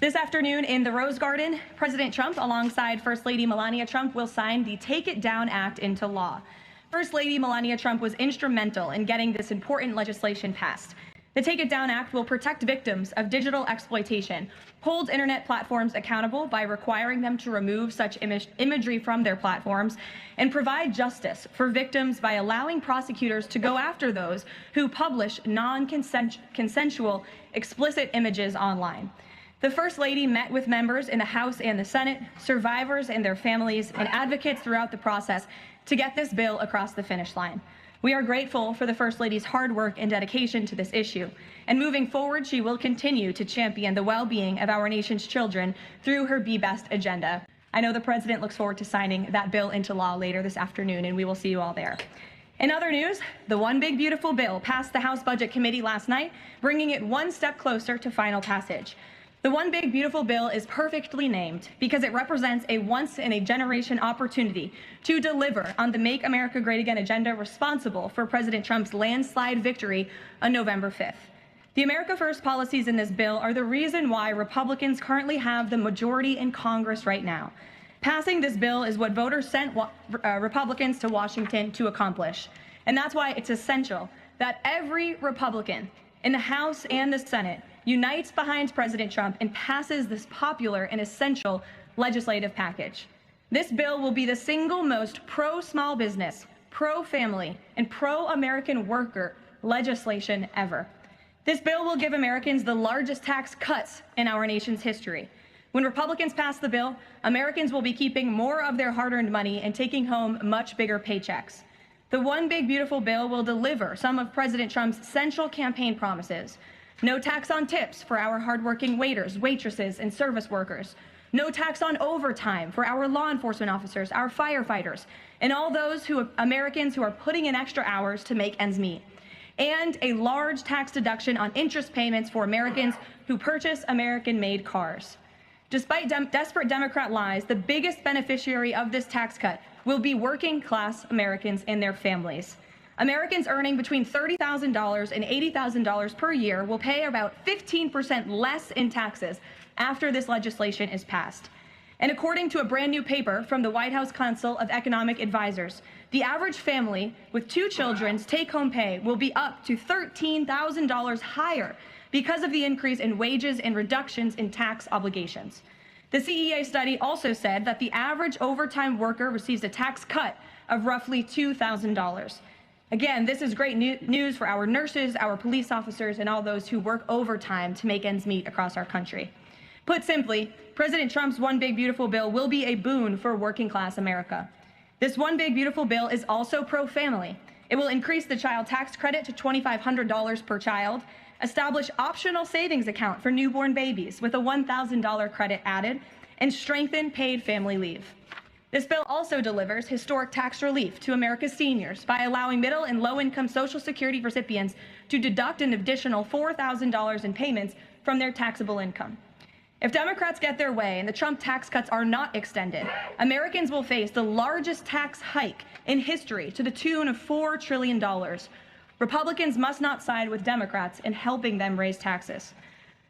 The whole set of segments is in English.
This afternoon in the Rose Garden, President Trump, alongside First Lady Melania Trump, will sign the Take It Down Act into law. First Lady Melania Trump was instrumental in getting this important legislation passed. The Take It Down Act will protect victims of digital exploitation, hold internet platforms accountable by requiring them to remove such imagery from their platforms, and provide justice for victims by allowing prosecutors to go after those who publish non-consensual explicit images online. The First Lady met with members in the House and the Senate, survivors and their families, and advocates throughout the process to get this bill across the finish line. We are grateful for the First Lady's hard work and dedication to this issue, and moving forward, she will continue to champion the well-being of our nation's children through her Be Best agenda. I know the President looks forward to signing that bill into law later this afternoon, and we will see you all there. In other news, the One Big Beautiful Bill passed the House Budget Committee last night, bringing it one step closer to final passage. The One Big Beautiful Bill is perfectly named because it represents a once-in-a-generation opportunity to deliver on the Make America Great Again agenda responsible for President Trump's landslide victory on November 5th. The America First policies in this bill are the reason why Republicans currently have the majority in Congress right now. Passing this bill is what voters sent Republicans to Washington to accomplish. And that's why it's essential that every Republican in the House and the Senate unites behind President Trump and passes this popular and essential legislative package. This bill will be the single most pro-small business, pro-family, and pro-American worker legislation ever. This bill will give Americans the largest tax cuts in our nation's history. When Republicans pass the bill, Americans will be keeping more of their hard-earned money and taking home much bigger paychecks. The One Big Beautiful Bill will deliver some of President Trump's central campaign promises. No tax on tips for our hardworking waiters, waitresses, and service workers. No tax on overtime for our law enforcement officers, our firefighters, and all those Americans who are putting in extra hours to make ends meet. And a large tax deduction on interest payments for Americans who purchase American-made cars. Despite desperate Democrat lies, the biggest beneficiary of this tax cut will be working-class Americans and their families. Americans earning between $30,000 and $80,000 per year will pay about 15% less in taxes after this legislation is passed. And according to a brand new paper from the White House Council of Economic Advisors, the average family with 2 children's take-home pay will be up to $13,000 higher because of the increase in wages and reductions in tax obligations. The CEA study also said that the average overtime worker receives a tax cut of roughly $2,000. Again, this is great news for our nurses, our police officers, and all those who work overtime to make ends meet across our country. Put simply, President Trump's One Big Beautiful Bill will be a boon for working-class America. This One Big Beautiful Bill is also pro-family. It will increase the child tax credit to $2,500 per child, establish optional savings account for newborn babies with a $1,000 credit added, and strengthen paid family leave. This bill also delivers historic tax relief to America's seniors by allowing middle and low-income Social Security recipients to deduct an additional $4,000 in payments from their taxable income. If Democrats get their way and the Trump tax cuts are not extended, Americans will face the largest tax hike in history to the tune of $4 trillion. Republicans must not side with Democrats in helping them raise taxes.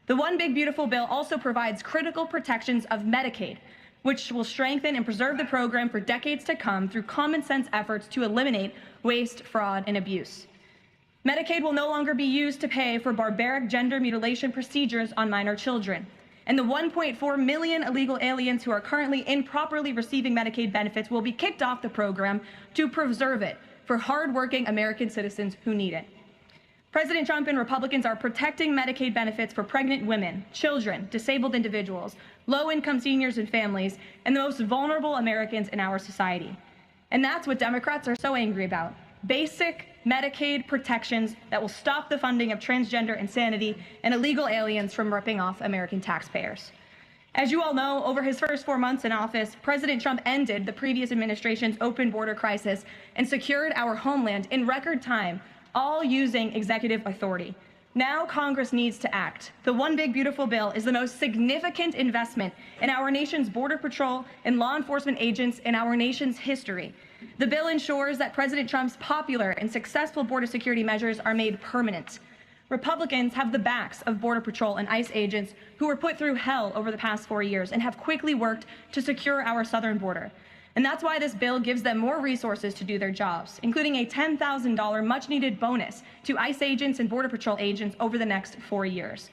The One Big Beautiful Bill also provides critical protections of Medicaid, which will strengthen and preserve the program for decades to come through common sense efforts to eliminate waste, fraud, and abuse. Medicaid will no longer be used to pay for barbaric gender mutilation procedures on minor children. And the 1.4 million illegal aliens who are currently improperly receiving Medicaid benefits will be kicked off the program to preserve it for hardworking American citizens who need it. President Trump and Republicans are protecting Medicaid benefits for pregnant women, children, disabled individuals, low-income seniors and families, and the most vulnerable Americans in our society. And that's what Democrats are so angry about. Basic Medicaid protections that will stop the funding of transgender insanity and illegal aliens from ripping off American taxpayers. As you all know, over his first 4 months in office, President Trump ended the previous administration's open border crisis and secured our homeland in record time, all using executive authority. Now Congress needs to act. The One Big Beautiful Bill is the most significant investment in our nation's border patrol and law enforcement agents in our nation's history. The bill ensures that President Trump's popular and successful border security measures are made permanent. Republicans have the backs of Border Patrol and ICE agents who were put through hell over the past 4 years and have quickly worked to secure our southern border. And that's why this bill gives them more resources to do their jobs, including a $10,000 much-needed bonus to ICE agents and Border Patrol agents over the next 4 years.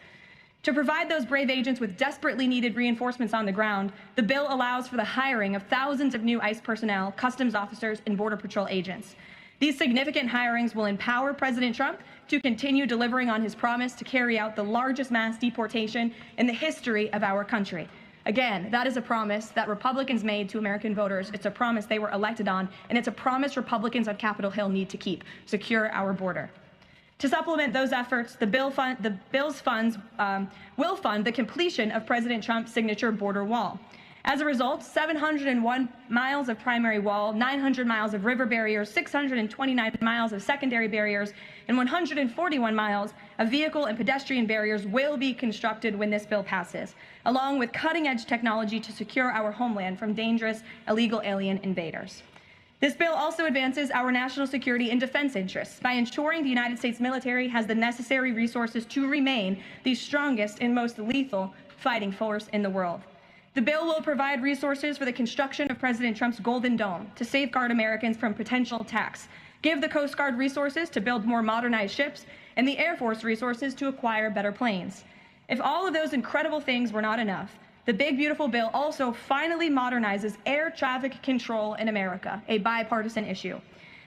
To provide those brave agents with desperately needed reinforcements on the ground, the bill allows for the hiring of thousands of new ICE personnel, customs officers, and Border Patrol agents. These significant hirings will empower President Trump to continue delivering on his promise to carry out the largest mass deportation in the history of our country. Again, that is a promise that Republicans made to American voters. It's a promise they were elected on, and it's a promise Republicans on Capitol Hill need to keep: secure our border. To supplement those efforts, the bill's funds will fund the completion of President Trump's signature border wall. As a result, 701 miles of primary wall, 900 miles of river barriers, 629 miles of secondary barriers, and 141 miles of vehicle and pedestrian barriers will be constructed when this bill passes, along with cutting-edge technology to secure our homeland from dangerous illegal alien invaders. This bill also advances our national security and defense interests by ensuring the United States military has the necessary resources to remain the strongest and most lethal fighting force in the world. The bill will provide resources for the construction of President Trump's Golden Dome to safeguard Americans from potential attacks, give the Coast Guard resources to build more modernized ships, and the Air Force resources to acquire better planes. If all of those incredible things were not enough, the big, beautiful bill also finally modernizes air traffic control in America, a bipartisan issue.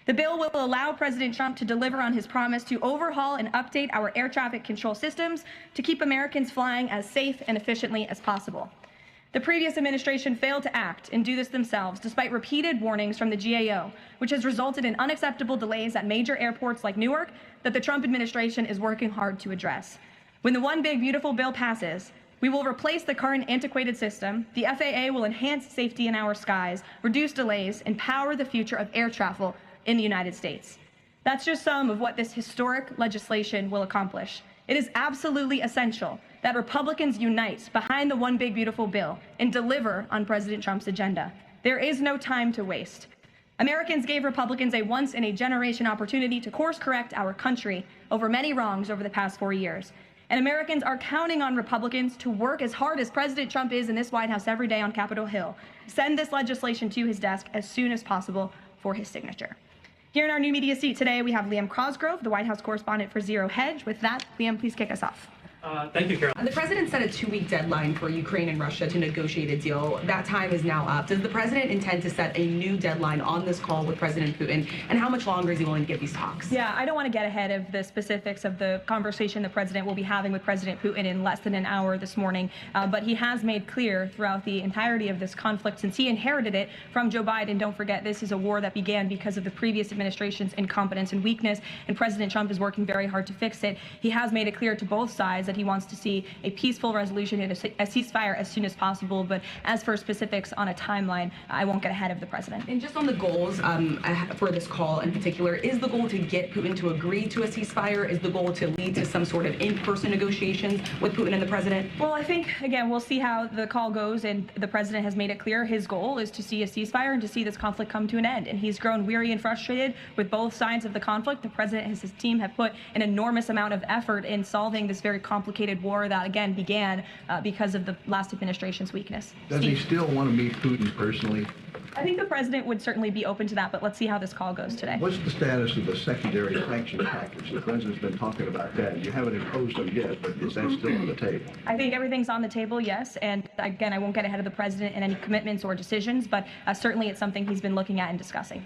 The bill will allow President Trump to deliver on his promise to overhaul and update our air traffic control systems to keep Americans flying as safe and efficiently as possible. The previous administration failed to act and do this themselves, despite repeated warnings from the GAO, which has resulted in unacceptable delays at major airports like Newark that the Trump administration is working hard to address. When the One Big Beautiful bill passes, we will replace the current antiquated system, the FAA will enhance safety in our skies, reduce delays, and power the future of air travel in the United States. That's just some of what this historic legislation will accomplish. It is absolutely essential that Republicans unite behind the One Big Beautiful bill and deliver on President Trump's agenda. There is no time to waste. Americans gave Republicans a once-in-a-generation opportunity to course-correct our country over many wrongs over the past 4 years. And Americans are counting on Republicans to work as hard as President Trump is in this White House every day on Capitol Hill. Send this legislation to his desk as soon as possible for his signature. Here in our new media seat today, we have Liam Cosgrove, the White House correspondent for Zero Hedge. With that, Liam, please kick us off. Thank you, Carol. The president set a 2-week deadline for Ukraine and Russia to negotiate a deal. That time is now up. Does the president intend to set a new deadline on this call with President Putin? And how much longer is he willing to give these talks? Yeah, I don't want to get ahead of the specifics of the conversation the president will be having with President Putin in less than an hour this morning. But he has made clear throughout the entirety of this conflict, since he inherited it from Joe Biden. Don't forget, this is a war that began because of the previous administration's incompetence and weakness, and President Trump is working very hard to fix it. He has made it clear to both sides that he wants to see a peaceful resolution and a ceasefire as soon as possible. But as for specifics on a timeline, I won't get ahead of the president. And just on the goals for this call in particular, is the goal to get Putin to agree to a ceasefire? Is the goal to lead to some sort of in-person negotiations with Putin and the president? Well, I think, again, we'll see how the call goes, and the president has made it clear his goal is to see a ceasefire and to see this conflict come to an end. And he's grown weary and frustrated with both sides of the conflict. The president and his team have put an enormous amount of effort in solving this very complicated war that, again, began because of the last administration's weakness. Does he still want to meet Putin personally? I think the president would certainly be open to that, but let's see how this call goes today. What's the status of the secondary sanction package? The president's been talking about that. You haven't imposed them yet, but is that still on the table? I think everything's on the table, yes. And again, I won't get ahead of the president in any commitments or decisions, but certainly it's something he's been looking at and discussing.